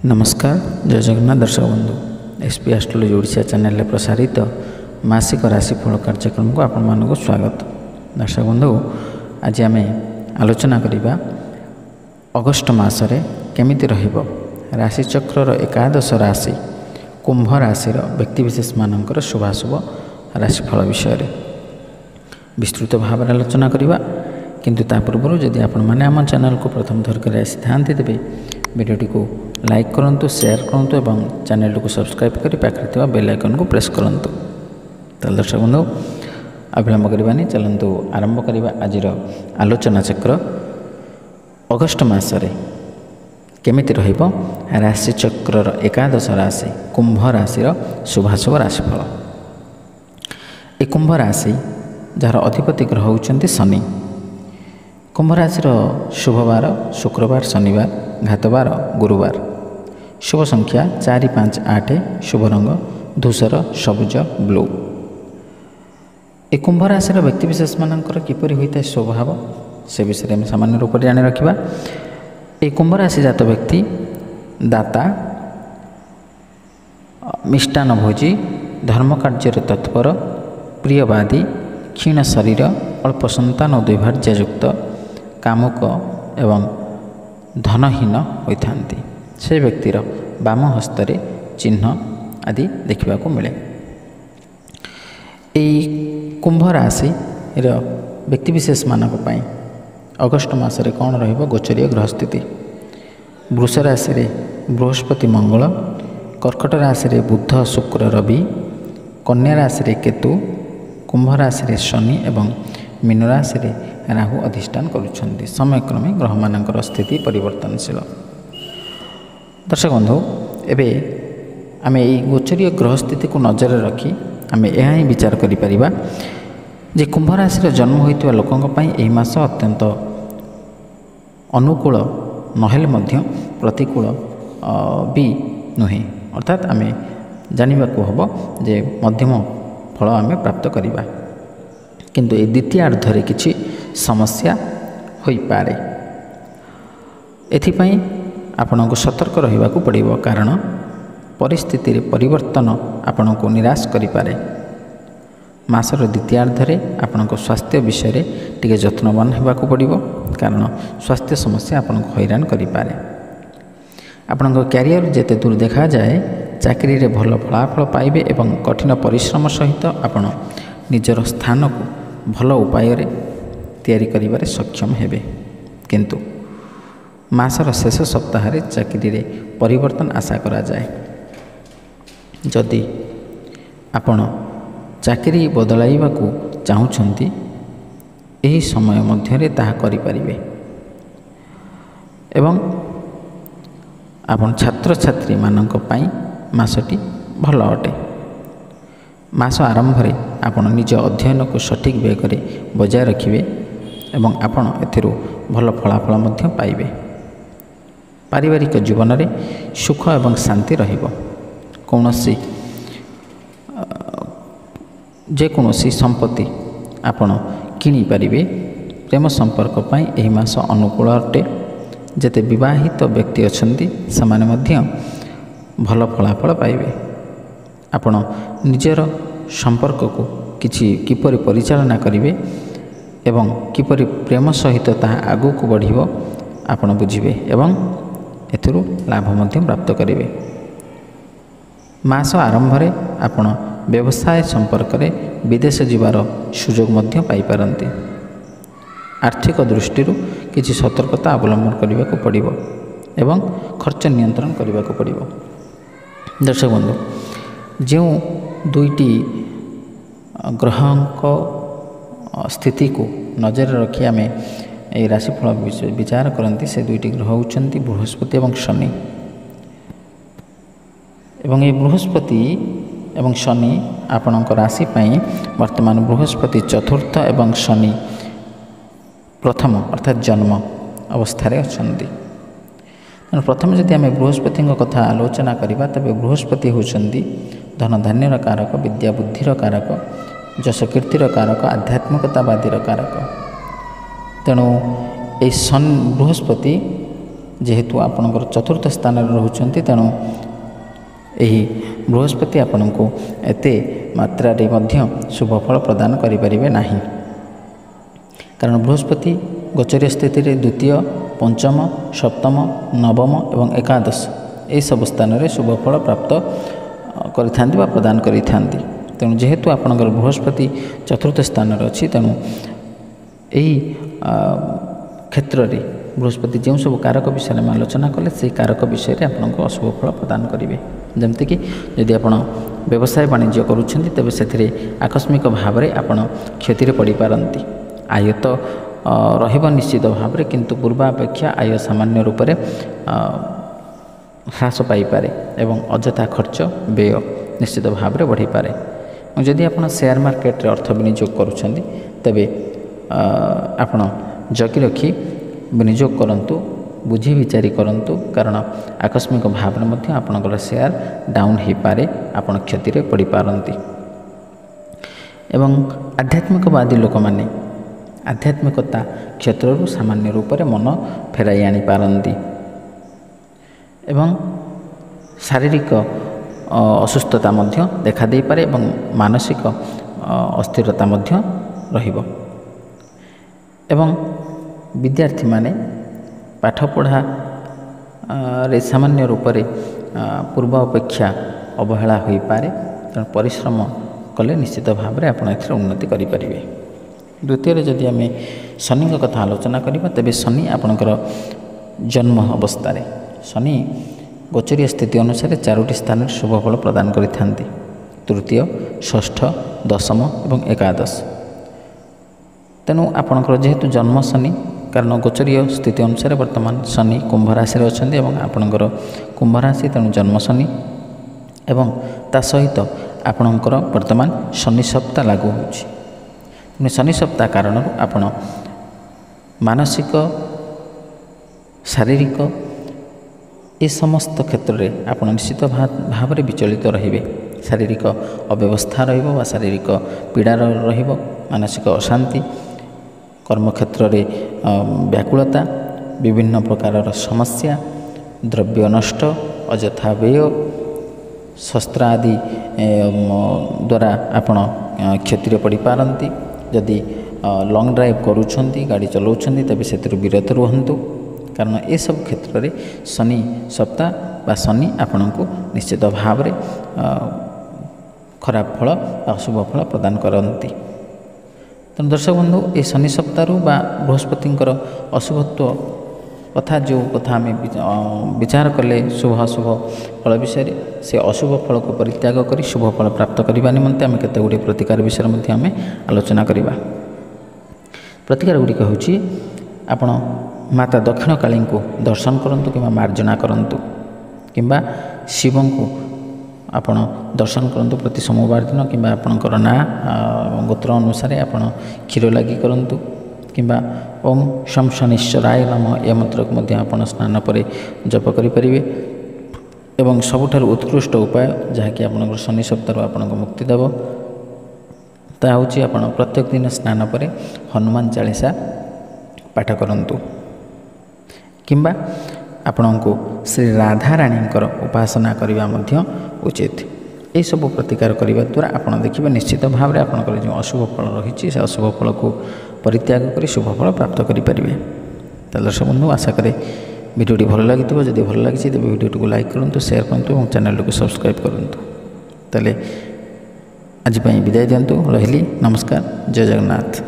नमस्कार जय जगन्नाथ दर्शक बंधु एसपी एस्ट्रोलॉजी ओडिशा चैनल प्रसारित मासिक राशिफल कार्यक्रम को आपण मानक स्वागत। दर्शक बंधु आज आम आलोचना करिबा अगस्ट मासरे केमिति रहिबो राशिचक्र एकादश राशि कुंभ राशि व्यक्तिविशेष मानकर शुभाशुभ राशिफल विषय विस्तृत भाव आलोचना करिबा। किंतु ता पूर्व जदि आपण माने आम चैनल को प्रथम थर कर आसी थांती तेबे वीडियोटी को लाइक करंतु, शेयर करंतु एवं चैनल को सब्सक्राइब करी पाखरे थिबा बेल आइकन को प्रेस करंतु। तो दर्शक बंधु अविलंब करबानी चलंतु आरंभ करिबा आजिर आलोचना चक्र। अगस्ट मासरे केमिति रहिबो राशि चक्र एकादश राशि कुंभ राशि शुभाशुभ राशिफल। ए कुंभ राशि जार अधिपति ग्रह होउचंती शनि। कुंभ राशि शुभवार शुक्रवार शनिवार घातवार गुरुवार। शुभ संख्या 4, 5, 8। शुभ रंग धूसर सबुज ब्लू। ए कुंभ राशि व्यक्तिविशेष मानकर किपरि होता है स्वभाव से विषय में सामान्य रूप से जानी रखा। ए कुंभ राशि जात व्यक्ति दाता, मिष्टान भोजी, धर्म कार्य तत्पर, प्रियवादी, क्षीण शरीर, अल्प संतान और दुर्भाग्ययुक्त, कामुक एवं धनहीन होता से व्यक्तिर बाम हस्तरे चिन्ह आदि देखा मिले। कुंभ राशि व्यक्तिविशेष मानक पई अगस्ट मासरे कौन रहिबो गोचरीय ग्रह स्थिति। वृष राशि रे बृहस्पति मंगल, कर्कट राशि रे बुध शुक्र रवि, कन्या राशि रे केतु, कुंभ राशि रे शनि एवं मीन राशि रे राहु अधिष्ठान करुछन्ति। समयक्रमे ग्रह मानकर स्थिति परिवर्तनशील। दर्शक बंधु एबे आमे एई गोचरीय ग्रह स्थिति को नजर रखी आमे यह ही विचार करि परिबा जे कुंभ राशि रे जन्म होइतबा लोकंक पई एही मास अत्यंत अनुकूल नहेले मध्य प्रतिकूल भी नुहे। अर्थात आमे जानिबा को हबो जे मध्यम फल आमे प्राप्त करिबा। किंतु ए द्वितीयार्धरे किछि समस्या होई पारे। एथिपई आपनको सतर्क रहिबाकू पड़िबो, कारण परिस्थिति रे परिवर्तन आपनको निराश करि पारे। मासर द्वितीयार्धरे आपनको स्वास्थ्य विषय रे टिके यत्नवान हेबाकू पड़िबो, कारण स्वास्थ्य समस्या आपनको हैरान करि पारे। आपनको कैरियर जेते दूर देखा जाए चाकरी रे भल फलाफल पाइबे एवं कठिन परिश्रम सहित आपण निजर स्थान को भल उपाय रे तैयारी करिबारे सक्षम हेबे। किंतु मासर शेष सप्ताह रे चाकरी रे परिवर्तन आशा करा जाए। जदि आपण चाकरी बदलाइबा को चाहुछंती एही समय मध्य रे ताहा करि परिबे एवं आपण छात्र छात्री मानक पई मासटी भल अटे। मास आरंभ रे आपण निज अध्ययन को सठिक वेग रे बजाय रखिबे एवं आपण एथिरु भल फलाफल मध्य पाइबे। पारिवारिक जीवन रे सुख एवं शांति रहिबो। कौनसी जेकोसी संपत्ति आपण किनी पारिबे। प्रेम संपर्क पई एही मास अनुकूल अटे। जेते विवाहित व्यक्ति अछंती समान मध्य भल फलाफल पाइबे। आपण निजर संपर्क को किपरि परिचालना करिवे एवं किपरि प्रेम सहित ताहा आगु को बढ़िबो आपण बुझिबे एवं एथिरु लाभ मध्य प्राप्त करिवे। मास आरंभ रे आपण व्यवसाय संपर्क रे विदेश जीवार सुजोग मध्य पाई पारंती। आर्थिक दृष्टि किछि सतर्कता अवलंबन करने को पड़िबो एवं खर्च नियंत्रण करने को पड़िबो। दर्शक बंधु जो दुईटी ग्रहक स्थिति को नजर रखी आमे ए राशिफल विचार करती से दुईटी ग्रह होउचंती बृहस्पति एवं शनि। एवं ये बृहस्पति एवं शनि आपणक राशि पई वर्तमान बृहस्पति चतुर्थ एवं शनि प्रथम अर्थात जन्म अवस्था अच्छी। प्रथम जदि आम बृहस्पति कथा आलोचना करवा तबे बृहस्पति होउचंती धन धान्यर कारक, विद्या बुद्धिर कारक, जश कीर्तिर कारक, आध्यात्मिकतावादीर कारक। तेणु ए बृहस्पति जेहेतु आपणकर चतुर्थ स्थान रोचंती तेणु यही बृहस्पति आपण को एते मात्रा शुभ फल प्रदान करें ना, कारण बृहस्पति गोचरीय स्थिति रे द्वितीय, पंचम, सप्तम, नवम एवं एकादश यह सब स्थान में शुभ फल प्राप्त करिथांती वा प्रदान करिथांती। तेणु जेहेतु आपणकर बृहस्पति चतुर्थ स्थान अच्छी तेणु यही क्षेत्र में बृहस्पति जो सब कारक विषय में आलोचना कले से कारक विषय में आपको अशुभ फल प्रदान करेंगे। जमतीक जदि आप व्यवसाय वाणिज्य करुँच तेज से आकस्मिक भाव में आप क्षति पड़ पारती। आय तो रहिब निश्चित भाव में, किंतु पूर्वापेक्षा आय सामान्य रूप से ह्रास पाइपे एवं अजथा खर्च व्यय निश्चित भाव में बढ़ी पारे। जदि आप शेयर मार्केट अर्थ विनियोग करुँच तेबे आपण जगी रखी विनियोग करंतु, बुझी विचारी करंतु, कारण आकस्मिक भाव में आपणकर शेयर डाउन हो पारे, आपण क्षति रे पड़ पारती। एवं आध्यात्मिकवादी लोक माने आध्यात्मिकता क्षेत्र सामान्य रूप से मन फेराई आनी पारती एवं शारीरिक असुस्थता देखा दे पारे एवं मानसिक अस्थिरता रहिबो। एवं विद्यार्थी माने पाठपढ़ा रे सामान्य रूप से पूर्व अपेक्षा अवहेला हो पारे, तेणु परिश्रम कले निश्चित भाव में आप उन्नति करें। द्वितीय जदि आम शनि कथा आलोचना करवा तेबे शनि आपणकर जन्म अवस्था शनि गोचरीय स्थिति अनुसार 4टी स्थान शुभ फल प्रदान करिथांती, तृतीय, षष्ठ, दशम एवं एकादश। तेणु आपणकर जेहेतु जन्म शनि, कारण गोचरीय स्थिति अनुसार वर्तमान शनि कुंभ राशि अच्छा और आपणकर कुंभ राशि, तेणु जन्म शनि एवं ता सहित आपणकर वर्तमान शनि सप्ताह लागू होछि। शनि सप्ताह कारण आपण मानसिक, शारीरिक ये समस्त क्षेत्र में आप निश्चित भाव में विचलित रहिबे। शारीरिक अव्यवस्था रहिबो वा शारीरिक पीड़ा रहिबो, मानसिक अशांति, कर्मक्षेत्र में व्याकुलता, विभिन्न प्रकार समस्या, द्रव्य नष्ट, अजथा व्यय, शस्त्र आदि द्वारा आपण क्षति पड़ पारती। जदि लॉन्ग ड्राइव करूछंती, गाड़ी चलाउछंती तेबे सेतिर विरत रुहंतु, कारण ये सब क्षेत्र में शनि सप्ताह बा शनि आपण को निश्चित भाव में खराब फल अशुभ फल प्रदान करती। तेणु दर्शक बंधु ये शनि सप्ताह बा बृहस्पतिंकर अशुभत्व कथा जो कथा आम विचार कले शुभ अशुभ फल विषय से अशुभ फल को परित्याग कर शुभ फल प्राप्त करने निमंते आम केते गुड़े प्रतिकार विषय में आम आलोचना करवा। प्रतिकार गुड़िक हूँ आपण माता दक्षिण काली को दर्शन करंतु कि मार्जना करंतु, किंबा शिव को आपण दर्शन करंतु प्रति सोमवार दिन, किंबा आपणकर ना गोत्र अनुसार आपण क्षीर लगी करंतु, किंबा ओम शम शनिश्चराय नमः यह मंत्र को मध्य आपण स्नान पर जप करें। एवं सबुठार उत्कृष्ट उपाय जहाँकि आपणकर शनि सप्ताह आपको मुक्ति देव ता हूँ आपण प्रत्येक दिन स्नान पर हनुमान चालीसा पाठ करंतु, किंबा आपण को श्री राधा रानी उपासना करने उचित। ये सब प्रतिकार करने द्वारा आप देखिए निश्चित भाव में आपंकर जो अशुभ फल रही से अशुभ फल को परित्याग कर शुभ फल प्राप्त करेंगे। दर्शक बंधु आशा करें वीडियोटी भल लगी, जदि भल लगी तेज वीडियो को लाइक करूँ, शेयर करूँ और चैनल को सब्सक्राइब करूँ। ताले आज विदाय दिंतु, रही नमस्कार, जय जगन्नाथ।